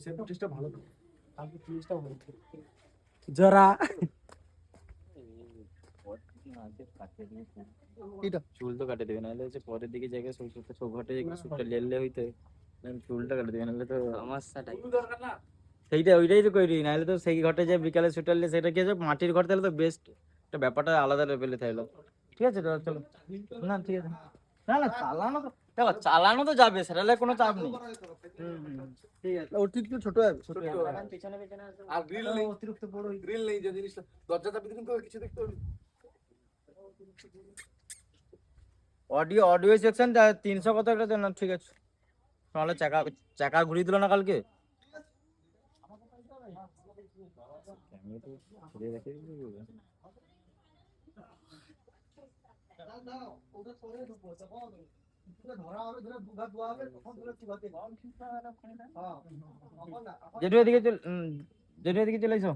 সেটা টেস্টটা ভালো তো, কালকে টেস্টটা ভালো তো জরা এটা চুল তো কাটে দেবে, নাহলে হচ্ছে পরের দিকে জায়গায় ঘটে চুলটা লেলে হইতে চুলটা কাটে দেবে, নাহলে তো সমস্যাটাই সেইটা, ওইটাই তো করি, নাহলে তো সেই ঘটে যে বিকালে ছুটালে সেটা কি আছে, মাটির ঘর তাহলে তো বেস্ট, একটা ব্যাপারটা আলাদা লেভেলে থাকলো। ঠিক আছে তো চলো, না ঠিক আছে, না না চালানো তো দেখো, চালানো তো যাবে, সেটা নিয়ে কোনো চাপ নেই। ঠিক আছে, অতিরিক্ত ছোট হবে, ছোট এখন পিছনে পিছনে আসো। আর গ্রিল নেই, অতিরিক্ত বড় গ্রিল নেই যে জিনিসটা, দরজা চাপি কিন্তু কিছু দেখতে হবে। অডিও অডিও সেকশন 300 কত একটা দেন না, ঠিক আছে, নাহলে চাকা চাকা ঘুরিয়ে দিল না কালকে। আমি তো ঘুরিয়ে রেখে দিয়েছি। জেঠু এদিকে চল, জেঠু এদিকে চলে এসো।